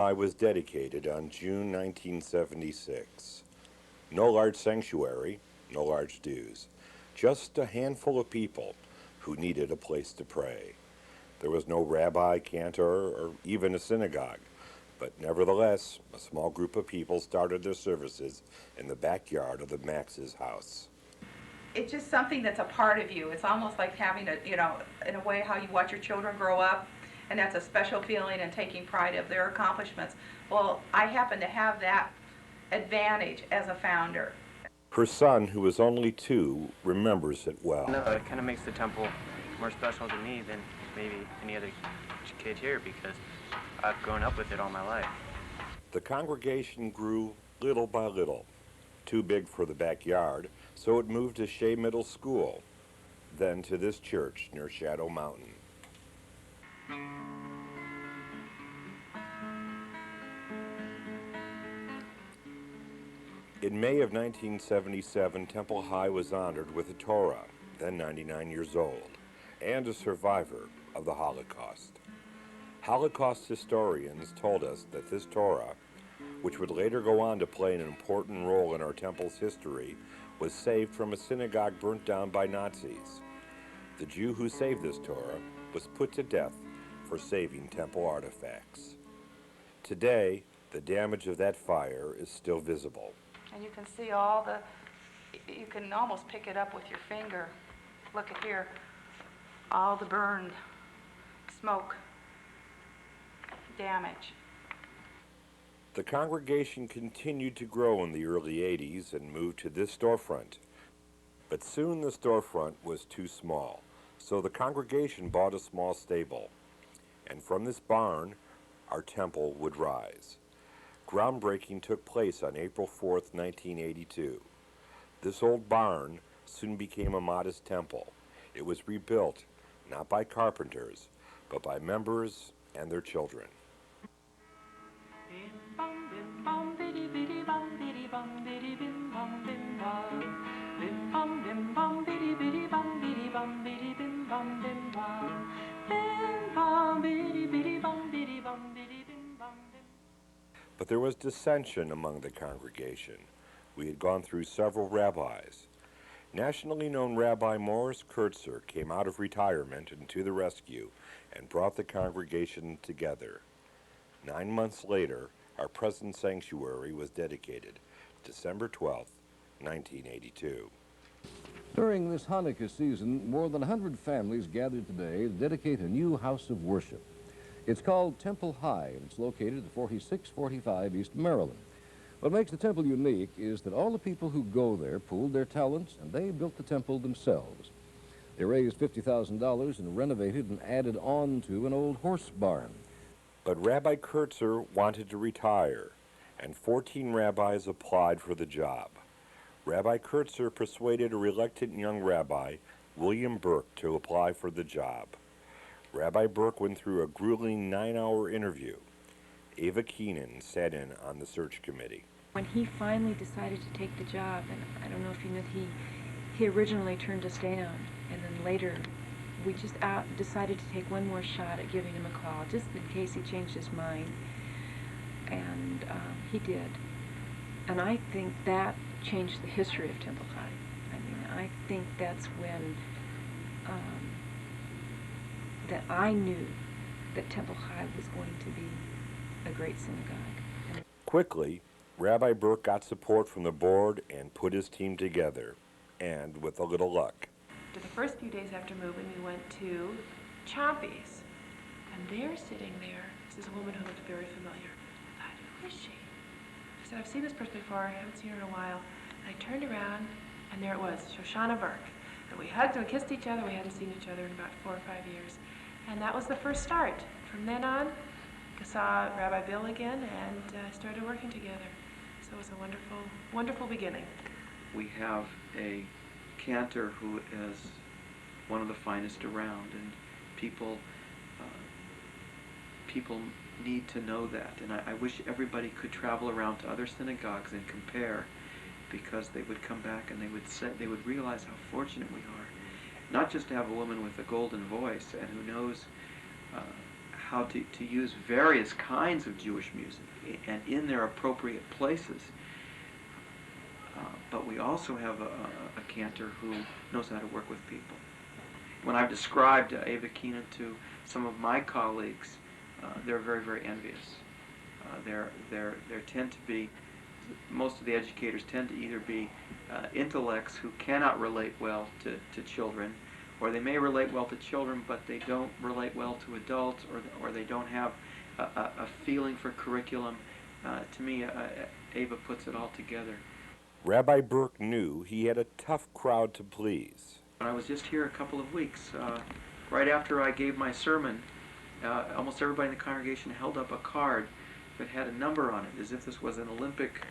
I was dedicated on June 1976. No large sanctuary, no large dues. Just a handful of people who needed a place to pray. There was no rabbi, cantor, or even a synagogue. But nevertheless, a small group of people started their services in the backyard of the Max's house. It's just something that's a part of you. It's almost like having in a way how you watch your children grow up, and that's a special feeling and taking pride of their accomplishments. Well, I happen to have that advantage as a founder. Her son, who was only 2, remembers it well. No, it kind of makes the temple more special to me than maybe any other kid here because I've grown up with it all my life. The congregation grew little by little. Too big for the backyard, so it moved to Shea Middle School, then to this church near Shadow Mountain. In May of 1977, Temple High was honored with a Torah, then 99 years old, and a survivor of the Holocaust. Holocaust historians told us that this Torah, which would later go on to play an important role in our temple's history, was saved from a synagogue burnt down by Nazis. The Jew who saved this Torah was put to death for saving temple artifacts. Today, the damage of that fire is still visible. And you can see you can almost pick it up with your finger. Look at here, all the burned smoke, damage. The congregation continued to grow in the early 80s and moved to this storefront. But soon the storefront was too small, so the congregation bought a small stable. And from this barn, our temple would rise. Groundbreaking took place on April 4th, 1982. This old barn soon became a modest temple. It was rebuilt, not by carpenters, but by members and their children. But there was dissension among the congregation. We had gone through several rabbis. Nationally known Rabbi Morris Kurtzer came out of retirement and to the rescue and brought the congregation together. 9 months later, our present sanctuary was dedicated, December 12th, 1982. During this Hanukkah season, more than 100 families gathered today to dedicate a new house of worship. It's called Temple High, and it's located at 4645 East Maryland. What makes the temple unique is that all the people who go there pooled their talents, and they built the temple themselves. They raised $50,000 and renovated and added on to an old horse barn. But Rabbi Kurtzer wanted to retire, and 14 rabbis applied for the job. Rabbi Kurtzer persuaded a reluctant young rabbi, William Burke, to apply for the job. Rabbi Burke went through a grueling 9-hour interview. Ava Keenan sat in on the search committee. When he finally decided to take the job, and I don't know if you know, he originally turned us down, and then later we just decided to take one more shot at giving him a call, just in case he changed his mind, and he did. And I think that changed the history of Temple High. I mean, I think that's when that I knew that Temple High was going to be a great synagogue. Quickly, Rabbi Burke got support from the board and put his team together, and with a little luck. For the first few days after moving, we went to Choppy's, and there, sitting there, is a woman who looked very familiar. I thought, who is she? I said, I've seen this person before, I haven't seen her in a while. And I turned around, and there it was, Shoshana Burke. And we hugged and kissed each other. We hadn't seen each other in about 4 or 5 years. And that was the first start. From then on, I saw Rabbi Bill again and started working together. So it was a wonderful, wonderful beginning. We have a cantor who is one of the finest around, and people need to know that. And I wish everybody could travel around to other synagogues and compare, because they would come back and they would realize how fortunate we are, not just to have a woman with a golden voice and who knows how to use various kinds of Jewish music and in their appropriate places. But we also have a cantor who knows how to work with people. When I've described Ava Keenan to some of my colleagues, they're very, very envious. There tend to be, most of the educators tend to either be intellects who cannot relate well to children, or they may relate well to children, but they don't relate well to adults, or they don't have a feeling for curriculum. To me, Ava puts it all together. Rabbi Burke knew he had a tough crowd to please. When I was just here a couple of weeks, right after I gave my sermon, almost everybody in the congregation held up a card that had a number on it, as if this was an Olympic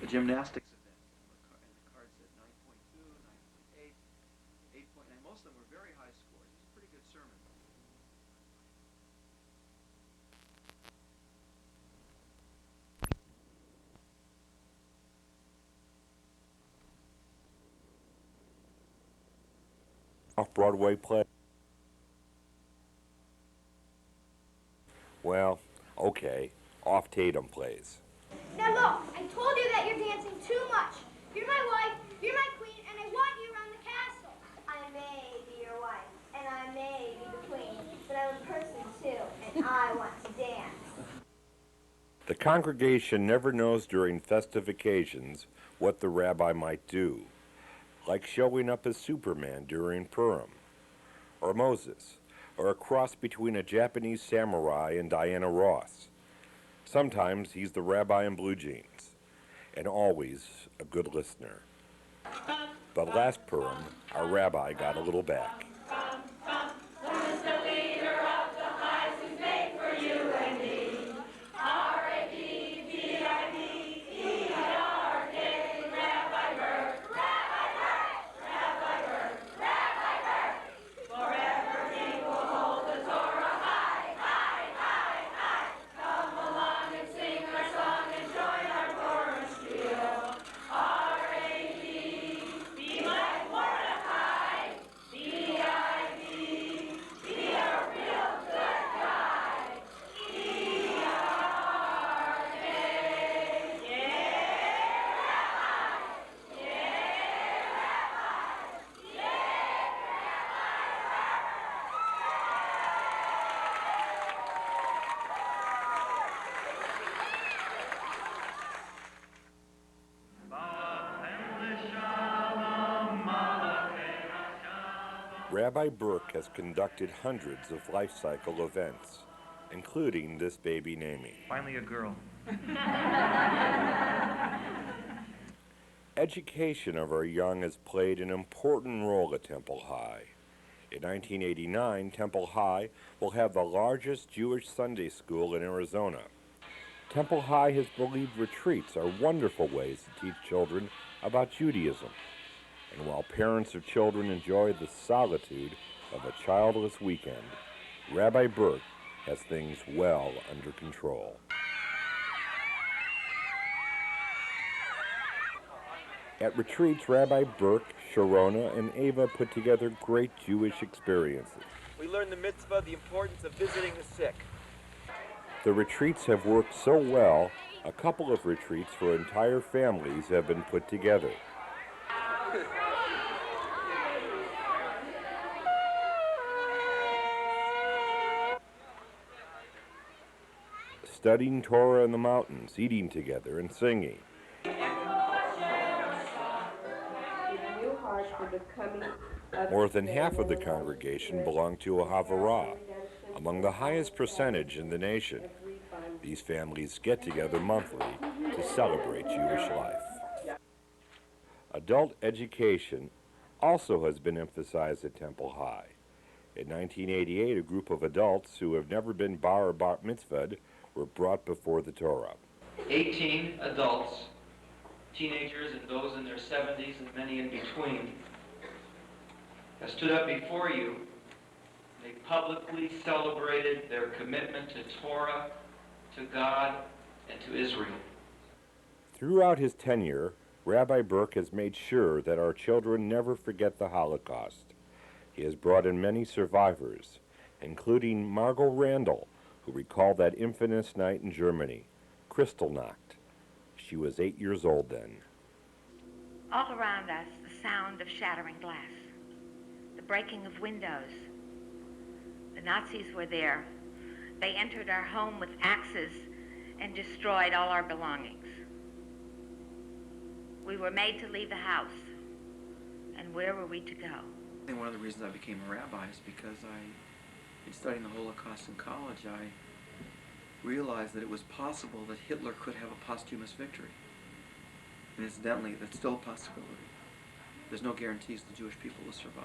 gymnastics event. And the card said 9.2, 9.8, 8.9. Most of them were very high scores. It was a pretty good sermon. Off-Broadway play. Well, okay, off-Tatum plays. Now look, I told you that you're dancing too much. You're my wife, you're my queen, and I want you around the castle. I may be your wife, and I may be the queen, but I'm a person too, and I want to dance. The congregation never knows during festive occasions what the rabbi might do, like showing up as Superman during Purim, or Moses, or a cross between a Japanese samurai and Diana Ross. Sometimes he's the rabbi in blue jeans, and always a good listener. But last Purim, our rabbi got a little back. Rabbi Burke has conducted hundreds of life cycle events, including this baby naming. Finally a girl. Education of our young has played an important role at Temple High. In 1989, Temple High will have the largest Jewish Sunday school in Arizona. Temple High has believed retreats are wonderful ways to teach children about Judaism. And while parents of children enjoy the solitude of a childless weekend, Rabbi Burke has things well under control. At retreats, Rabbi Burke, Sharona, and Ava put together great Jewish experiences. We learn the mitzvah, the importance of visiting the sick. The retreats have worked so well, a couple of retreats for entire families have been put together. Studying Torah in the mountains, eating together, and singing. More than half of the congregation belong to a Havarah, among the highest percentage in the nation. These families get together monthly to celebrate Jewish life. Adult education also has been emphasized at Temple High. In 1988, a group of adults who have never been bar or bat mitzvahed were brought before the Torah. 18 adults, teenagers and those in their 70s and many in between, have stood up before you. They publicly celebrated their commitment to Torah, to God, and to Israel. Throughout his tenure, Rabbi Burke has made sure that our children never forget the Holocaust. He has brought in many survivors including Margot Randall, who recalled that infamous night in Germany, Kristallnacht. She was 8 years old then. All around us, the sound of shattering glass, the breaking of windows. The Nazis were there. They entered our home with axes and destroyed all our belongings. We were made to leave the house. And where were we to go? I think one of the reasons I became a rabbi is because in studying the Holocaust in college, I realized that it was possible that Hitler could have a posthumous victory. And incidentally, that's still a possibility. There's no guarantees the Jewish people will survive.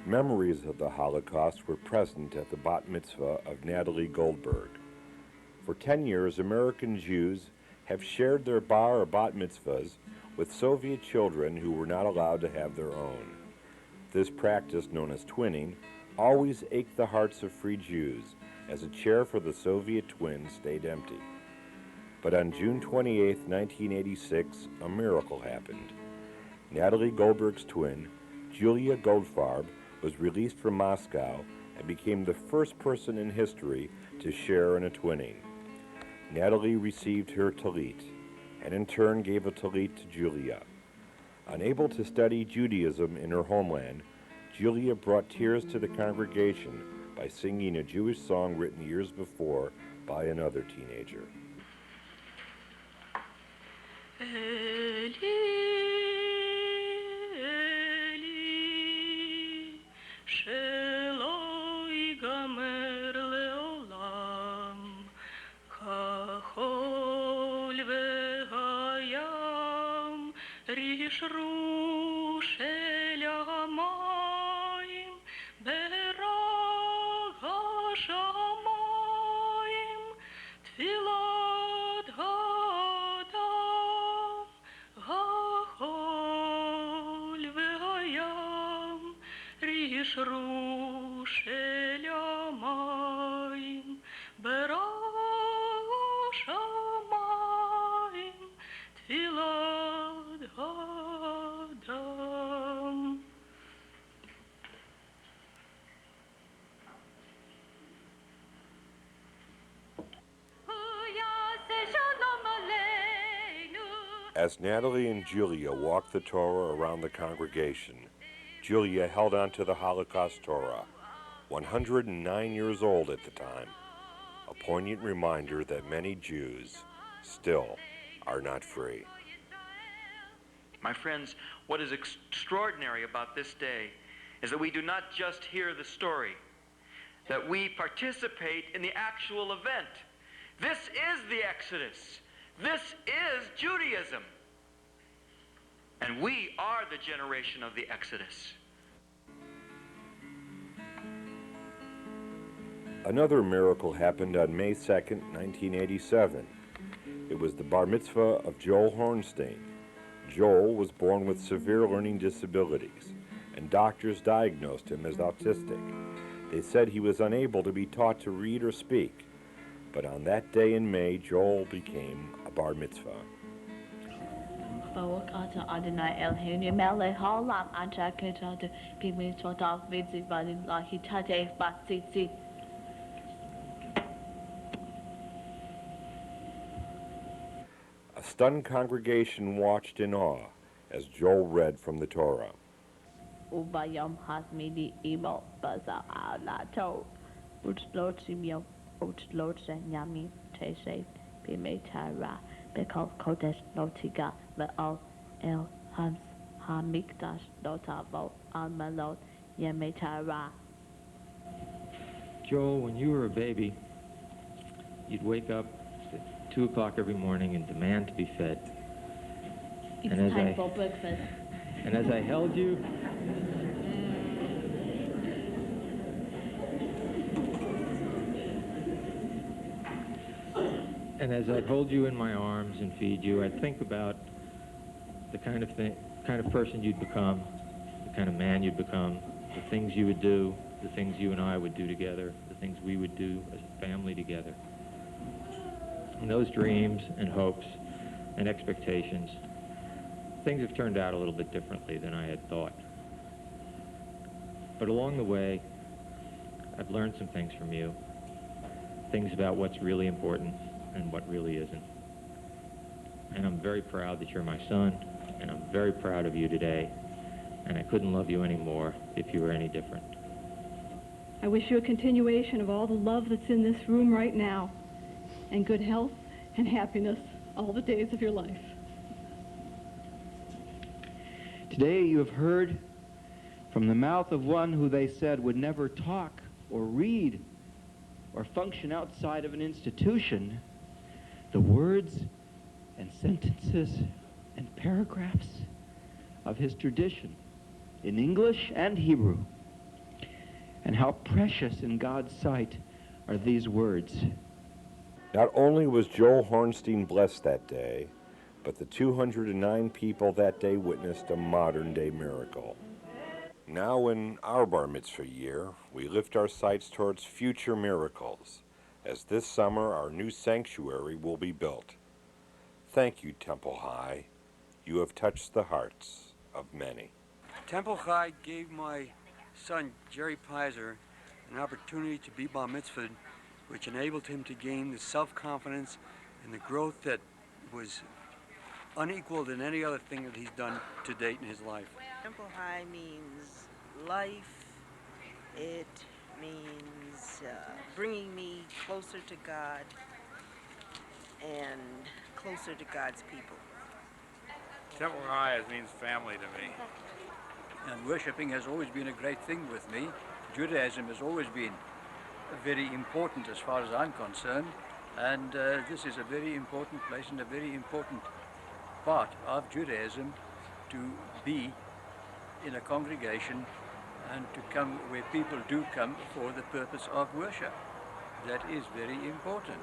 Memories of the Holocaust were present at the bat mitzvah of Natalie Goldberg. For 10 years, American Jews have shared their bar or bat mitzvahs with Soviet children who were not allowed to have their own. This practice, known as twinning, always ached the hearts of free Jews, as a chair for the Soviet twin stayed empty. But on June 28, 1986, a miracle happened. Natalie Goldberg's twin, Julia Goldfarb, was released from Moscow and became the first person in history to share in a twinning. Natalie received her talit, and in turn gave a talit to Julia. Unable to study Judaism in her homeland, Julia brought tears to the congregation by singing a Jewish song written years before by another teenager. As Natalie and Julia walked the Torah around the congregation, Julia held on to the Holocaust Torah, 109 years old at the time, a poignant reminder that many Jews still are not free. My friends, what is extraordinary about this day is that we do not just hear the story, that we participate in the actual event. This is the Exodus. This is Judaism. And we are the generation of the Exodus. Another miracle happened on May 2nd, 1987. It was the bar mitzvah of Joel Hornstein. Joel was born with severe learning disabilities, and doctors diagnosed him as autistic. They said he was unable to be taught to read or speak. But on that day in May, Joel became a bar mitzvah. A stunned congregation watched in awe as Joel read from the Torah. Joel, when you were a baby, you'd wake up at 2 o'clock every morning and demand to be fed. It's time for breakfast. And as I held you, and as I'd hold you in my arms and feed you, I'd think about the kind of person you'd become, the kind of man you'd become, the things you would do, the things you and I would do together, the things we would do as a family together. And those dreams and hopes and expectations things have turned out a little bit differently than I had thought. But along the way, I've learned some things from you, things about what's really important and what really isn't. And I'm very proud that you're my son, and I'm very proud of you today, and I couldn't love you any more if you were any different. I wish you a continuation of all the love that's in this room right now, and good health and happiness all the days of your life. Today you have heard from the mouth of one who they said would never talk or read or function outside of an institution, the words and sentences and paragraphs of his tradition in English and Hebrew. And how precious in God's sight are these words. Not only was Joel Hornstein blessed that day, but the 209 people that day witnessed a modern-day miracle. Now in our bar mitzvah year, we lift our sights towards future miracles, as this summer our new sanctuary will be built. Thank you, Temple High. You have touched the hearts of many. Temple High gave my son, Jerry Pizer, an opportunity to be bar mitzvahed, which enabled him to gain the self-confidence and the growth that was unequaled in any other thing that he's done to date in his life. Temple High means life. It means bringing me closer to God and closer to God's people. Temple High means family to me. And worshiping has always been a great thing with me. Judaism has always been very important as far as I'm concerned. And this is a very important place and a very important part of Judaism to be in a congregation and to come where people do come for the purpose of worship. That is very important.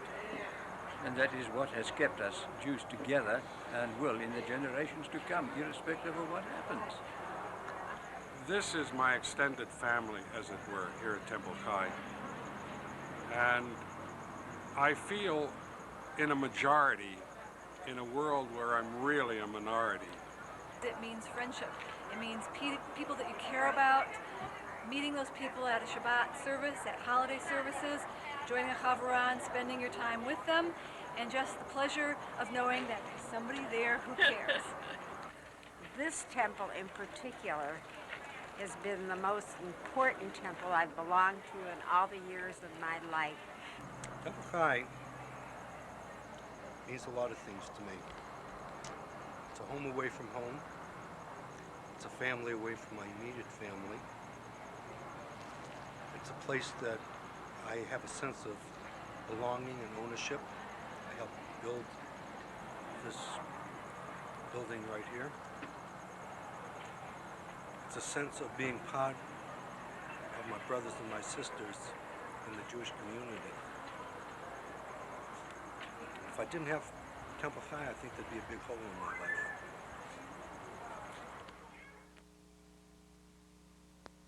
And that is what has kept us Jews together and will in the generations to come, irrespective of what happens. This is my extended family, as it were, here at Temple High. And I feel in a majority in a world where I'm really a minority. It means friendship. It means people that you care about, meeting those people at a Shabbat service, at holiday services, joining a Chavurah, spending your time with them, and just the pleasure of knowing that there's somebody there who cares. This temple in particular has been the most important temple I've belonged to in all the years of my life. Temple High means a lot of things to me. It's a home away from home. It's a family away from my immediate family. It's a place that I have a sense of belonging and ownership. I helped build this building right here. It's a sense of being part of my brothers and my sisters in the Jewish community. If I didn't have Temple High, I think there'd be a big hole in my life.